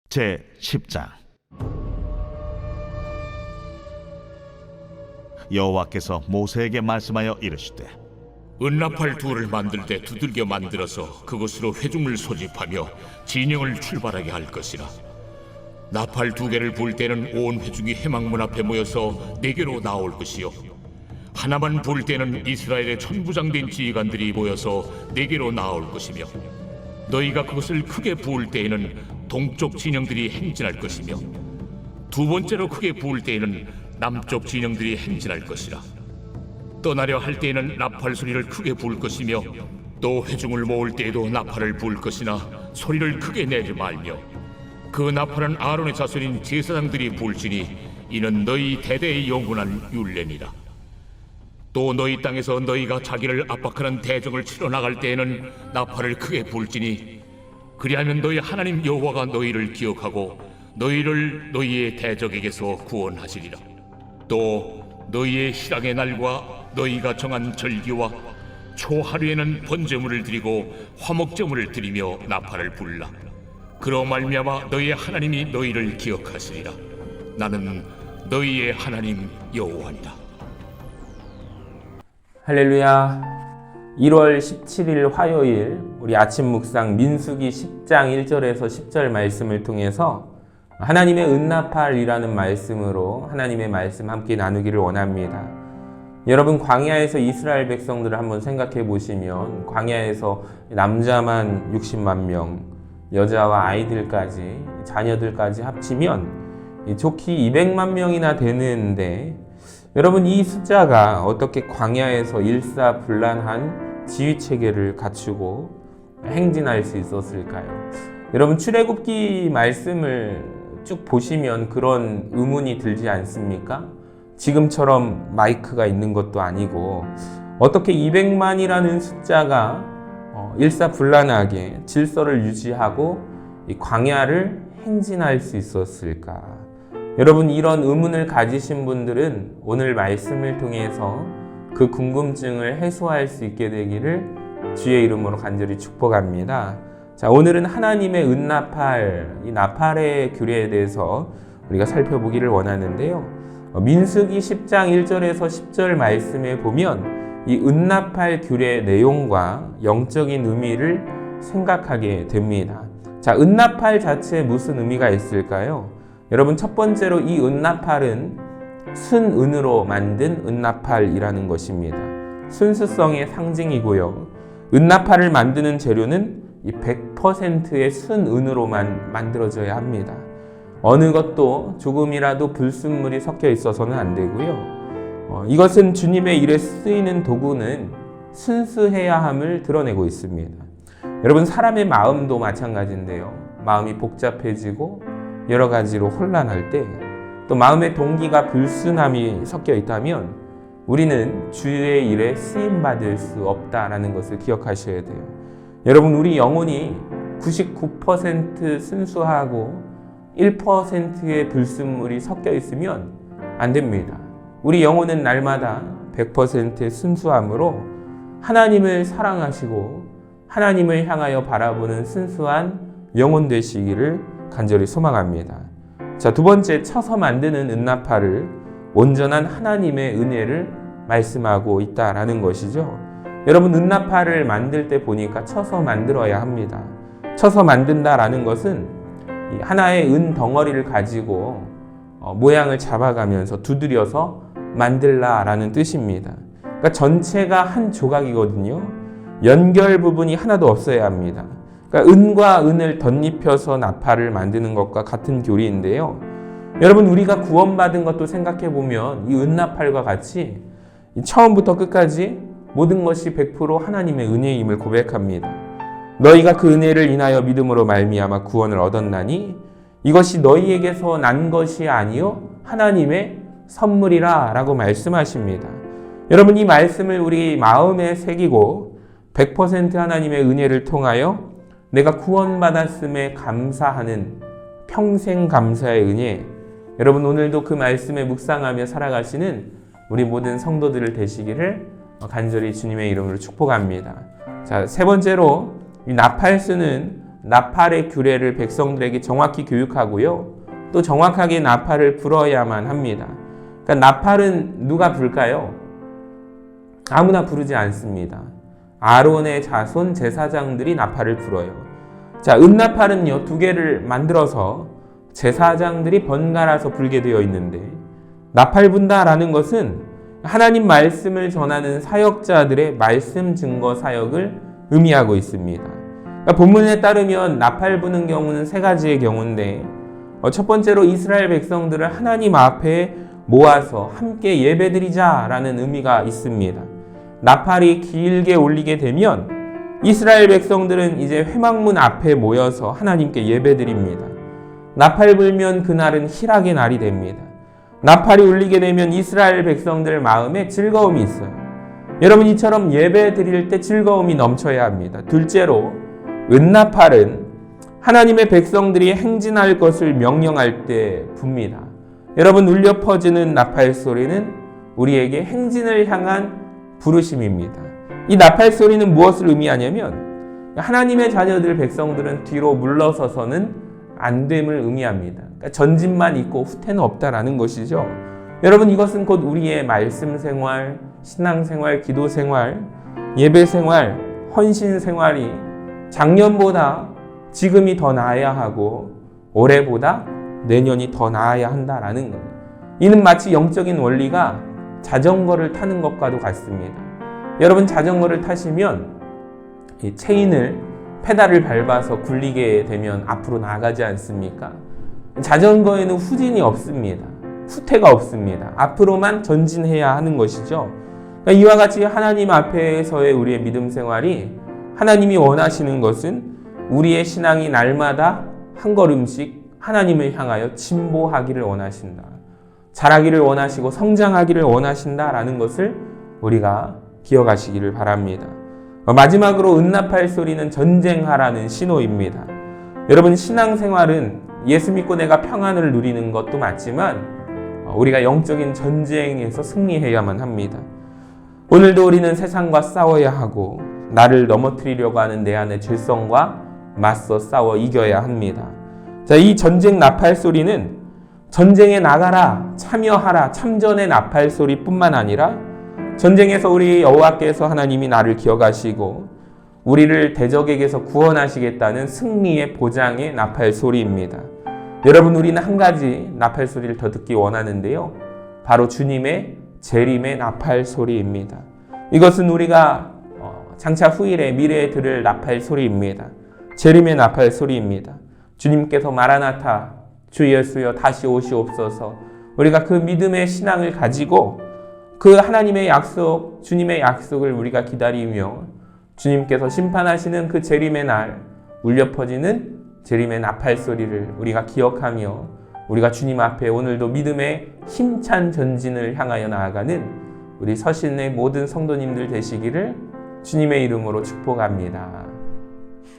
제10장. 여호와께서 모세에게 말씀하여 이르시되, 은나팔 둘을 만들 때 두들겨 만들어서 그것으로 회중을 소집하며 진영을 출발하게 할 것이라. 나팔 두 개를 불 때는 온 회중이 회막문 앞에 모여서 네게로 나올 것이요, 하나만 불 때는 이스라엘의 천부장된 지휘관들이 모여서 네게로 나올 것이며, 너희가 그것을 크게 부을 때에는 동쪽 진영들이 행진할 것이며, 두 번째로 크게 부을 때에는 남쪽 진영들이 행진할 것이라. 떠나려 할 때에는 나팔 소리를 크게 부을 것이며, 또 회중을 모을 때에도 나팔을 부을 것이나 소리를 크게 내지 말며, 그 나팔은 아론의 자손인 제사장들이 부을지니 이는 너희 대대의 영원한 율례니라. 또 너희 땅에서 너희가 자기를 압박하는 대적을 치러 나갈 때에는 나팔을 크게 부을지니, 그리하면 너희 하나님 여호와가 너희를 기억하고 너희를 너희의 대적에게서 구원하시리라. 또 너희의 희락의 날과 너희가 정한 절기와 초하루에는 번제물을 드리고 화목제물을 드리며 나팔을 불라. 그로 말미암아 너희의 하나님이 너희를 기억하시리라. 나는 너희의 하나님 여호와니라. 할렐루야. 1월 17일 화요일 우리 아침 묵상 민수기 10장 1절에서 10절 말씀을 통해서 하나님의 은나팔이라는 말씀으로 하나님의 말씀 함께 나누기를 원합니다. 여러분, 광야에서 이스라엘 백성들을 한번 생각해 보시면 광야에서 남자만 60만 명, 여자와 아이들까지, 자녀들까지 합치면 좋기 200만 명이나 되는데, 여러분, 이 숫자가 어떻게 광야에서 일사불란한 지휘체계를 갖추고 행진할 수 있었을까요? 여러분, 출애굽기 말씀을 쭉 보시면 그런 의문이 들지 않습니까? 지금처럼 마이크가 있는 것도 아니고 어떻게 200만이라는 숫자가 일사불란하게 질서를 유지하고 이 광야를 행진할 수 있었을까? 여러분, 이런 의문을 가지신 분들은 오늘 말씀을 통해서 그 궁금증을 해소할 수 있게 되기를 주의 이름으로 간절히 축복합니다. 자, 오늘은 하나님의 은나팔, 이 나팔의 규례에 대해서 우리가 살펴보기를 원하는데요. 민수기 10장 1절에서 10절 말씀에 보면 이 은나팔 규례 내용과 영적인 의미를 생각하게 됩니다. 자, 은나팔 자체에 무슨 의미가 있을까요? 여러분, 첫 번째로 이 은나팔은 순은으로 만든 은나팔이라는 것입니다. 순수성의 상징이고요. 은나팔을 만드는 재료는 이 100%의 순은으로만 만들어져야 합니다. 어느 것도 조금이라도 불순물이 섞여 있어서는 안 되고요. 이것은 주님의 일에 쓰이는 도구는 순수해야 함을 드러내고 있습니다. 여러분, 사람의 마음도 마찬가지인데요. 마음이 복잡해지고 여러 가지로 혼란할 때, 또 마음의 동기가 불순함이 섞여 있다면 우리는 주의 일에 쓰임받을 수 없다라는 것을 기억하셔야 돼요. 여러분, 우리 영혼이 99% 순수하고 1%의 불순물이 섞여 있으면 안 됩니다. 우리 영혼은 날마다 100%의 순수함으로 하나님을 사랑하시고 하나님을 향하여 바라보는 순수한 영혼 되시기를 간절히 소망합니다. 자, 두 번째, 쳐서 만드는 은나팔을 온전한 하나님의 은혜를 말씀하고 있다라는 것이죠. 여러분, 은나팔을 만들 때 보니까 쳐서 만들어야 합니다. 쳐서 만든다라는 것은 하나의 은 덩어리를 가지고 모양을 잡아가면서 두드려서 만들라라는 뜻입니다. 그러니까 전체가 한 조각이거든요. 연결 부분이 하나도 없어야 합니다. 그러니까 은과 은을 덧입혀서 나팔을 만드는 것과 같은 교리인데요. 여러분, 우리가 구원받은 것도 생각해보면 이 은나팔과 같이 처음부터 끝까지 모든 것이 100% 하나님의 은혜임을 고백합니다. 너희가 그 은혜를 인하여 믿음으로 말미암아 구원을 얻었나니 이것이 너희에게서 난 것이 아니요 하나님의 선물이라 라고 말씀하십니다. 여러분, 이 말씀을 우리 마음에 새기고 100% 하나님의 은혜를 통하여 내가 구원받았음에 감사하는 평생 감사의 은혜, 여러분, 오늘도 그 말씀에 묵상하며 살아가시는 우리 모든 성도들을 되시기를 간절히 주님의 이름으로 축복합니다. 자, 세 번째로 이 나팔수는 나팔의 규례를 백성들에게 정확히 교육하고요. 또 정확하게 나팔을 불어야만 합니다. 그러니까 나팔은 누가 불까요? 아무나 부르지 않습니다. 아론의 자손 제사장들이 나팔을 불어요. 자, 은나팔은요, 2개를 만들어서 제사장들이 번갈아서 불게 되어 있는데, 나팔 분다라는 것은 하나님 말씀을 전하는 사역자들의 말씀 증거 사역을 의미하고 있습니다. 그러니까 본문에 따르면 나팔 부는 경우는 3가지의 경우인데, 첫 번째로 이스라엘 백성들을 하나님 앞에 모아서 함께 예배드리자라는 의미가 있습니다. 나팔이 길게 울리게 되면 이스라엘 백성들은 이제 회막문 앞에 모여서 하나님께 예배드립니다. 나팔 불면 그날은 희락의 날이 됩니다. 나팔이 울리게 되면 이스라엘 백성들 마음에 즐거움이 있어요. 여러분, 이처럼 예배 드릴 때 즐거움이 넘쳐야 합니다. 둘째로, 은나팔은 하나님의 백성들이 행진할 것을 명령할 때 붑니다. 여러분, 울려 퍼지는 나팔 소리는 우리에게 행진을 향한 부르심입니다. 이 나팔 소리는 무엇을 의미하냐면, 하나님의 자녀들 백성들은 뒤로 물러서서는 안 됨을 의미합니다. 그러니까 전진만 있고 후퇴는 없다라는 것이죠. 여러분, 이것은 곧 우리의 말씀 생활, 신앙 생활, 기도 생활, 예배 생활, 헌신 생활이 작년보다 지금이 더 나아야 하고 올해보다 내년이 더 나아야 한다라는 거예요. 이는 마치 영적인 원리가 자전거를 타는 것과도 같습니다. 여러분, 자전거를 타시면 이 체인을 페달을 밟아서 굴리게 되면 앞으로 나가지 않습니까? 자전거에는 후진이 없습니다. 후퇴가 없습니다. 앞으로만 전진해야 하는 것이죠. 그러니까 이와 같이 하나님 앞에서의 우리의 믿음 생활이, 하나님이 원하시는 것은 우리의 신앙이 날마다 한 걸음씩 하나님을 향하여 진보하기를 원하신다. 자라기를 원하시고 성장하기를 원하신다라는 것을 우리가 기억하시기를 바랍니다. 마지막으로 은나팔 소리는 전쟁하라는 신호입니다. 여러분, 신앙생활은 예수 믿고 내가 평안을 누리는 것도 맞지만 우리가 영적인 전쟁에서 승리해야만 합니다. 오늘도 우리는 세상과 싸워야 하고 나를 넘어뜨리려고 하는 내 안의 죄성과 맞서 싸워 이겨야 합니다. 자, 이 전쟁 나팔 소리는 전쟁에 나가라, 참여하라, 참전의 나팔 소리뿐만 아니라 전쟁에서 우리 여호와께서 하나님이 나를 기억하시고 우리를 대적에게서 구원하시겠다는 승리의 보장의 나팔 소리입니다. 여러분, 우리는 한 가지 나팔 소리를 더 듣기 원하는데요. 바로 주님의 재림의 나팔 소리입니다. 이것은 우리가 장차 후일에 미래에 들을 나팔 소리입니다. 재림의 나팔 소리입니다. 주님께서 마라나타, 주 예수여 다시 오시옵소서, 우리가 그 믿음의 신앙을 가지고 그 하나님의 약속, 주님의 약속을 우리가 기다리며 주님께서 심판하시는 그 재림의 날, 울려 퍼지는 재림의 나팔 소리를 우리가 기억하며 우리가 주님 앞에 오늘도 믿음의 힘찬 전진을 향하여 나아가는 우리 서신의 모든 성도님들 되시기를 주님의 이름으로 축복합니다.